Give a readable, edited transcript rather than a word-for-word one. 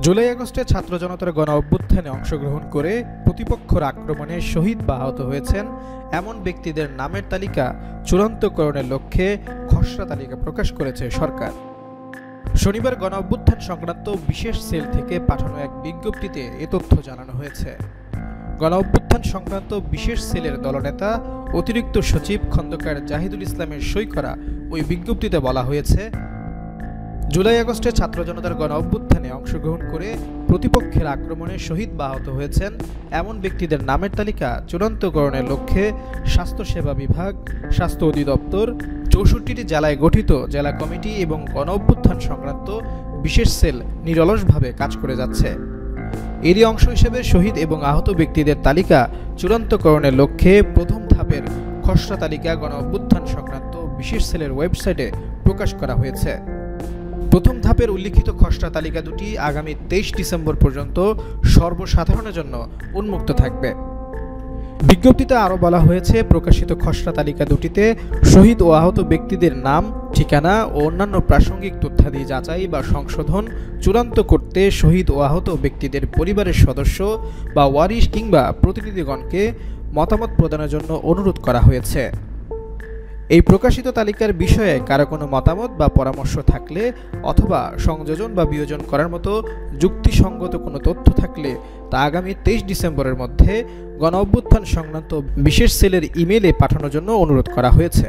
জুলাই আগস্টে ছাত্র জনতার গণ অভ্যুত্থানে অংশগ্রহণ করে প্রতিপক্ষের আক্রমণে শহীদ বা আহত হয়েছেন এমন ব্যক্তিদের নামের তালিকা চূড়ান্তকরণের লক্ষ্যে খসড়া তালিকা প্রকাশ করেছে সরকার। শনিবার গণ অভ্যুত্থান সংক্রান্ত বিশেষ সেল থেকে পাঠানো এক বিজ্ঞপ্তিতে এ তথ্য জানানো হয়েছে। গণ অভ্যুত্থান সংক্রান্ত বিশেষ সেলের দলনেতা অতিরিক্ত সচিব খন্দকার জাহিদুল ইসলামের সই করা ওই বিজ্ঞপ্তিতে বলা হয়েছে, জুলাই আগস্টে ছাত্র জনতার গণ অভ্যুত্থানে অংশগ্রহণ করে প্রতিপক্ষের আক্রমণে শহীদ বা আহত হয়েছেন এমন ব্যক্তিদের নামের তালিকা চূড়ান্তকরণের লক্ষ্যে স্বাস্থ্যসেবা বিভাগ, স্বাস্থ্য অধিদপ্তর, ৬৪টি জেলায় গঠিত জেলা কমিটি এবং গণ অভ্যুত্থান সংক্রান্ত বিশেষ সেল নিরলসভাবে কাজ করে যাচ্ছে। এরই অংশ হিসেবে শহীদ এবং আহত ব্যক্তিদের তালিকা চূড়ান্তকরণের লক্ষ্যে প্রথম ধাপের খসড়া তালিকা গণ অভ্যুত্থান সংক্রান্ত বিশেষ সেলের ওয়েবসাইটে প্রকাশ করা হয়েছে। প্রথম ধাপের উল্লিখিত খসড়া তালিকা দুটি আগামী ২৩ ডিসেম্বর পর্যন্ত সর্বসাধারণের জন্য উন্মুক্ত থাকবে। বিজ্ঞপ্তিতে আরও বলা হয়েছে, প্রকাশিত খসড়া তালিকা দুটিতে শহীদ ও আহত ব্যক্তিদের নাম, ঠিকানা ও অন্যান্য প্রাসঙ্গিক তথ্যাদি যাচাই বা সংশোধন চূড়ান্ত করতে শহীদ ও আহত ব্যক্তিদের পরিবারের সদস্য বা ওয়ারিশ কিংবা প্রতিনিধিগণকে মতামত প্রদানের জন্য অনুরোধ করা হয়েছে। এই প্রকাশিত তালিকার বিষয়ে কারো কোনো মতামত বা পরামর্শ থাকলে অথবা সংযোজন বা বিয়োজন করার মতো যুক্তিসঙ্গত কোনো তথ্য থাকলে তা আগামী ২৩ ডিসেম্বরের মধ্যে গণ অভ্যুত্থান সংক্রান্ত বিশেষ সেলের ইমেইলে পাঠানোর জন্য অনুরোধ করা হয়েছে।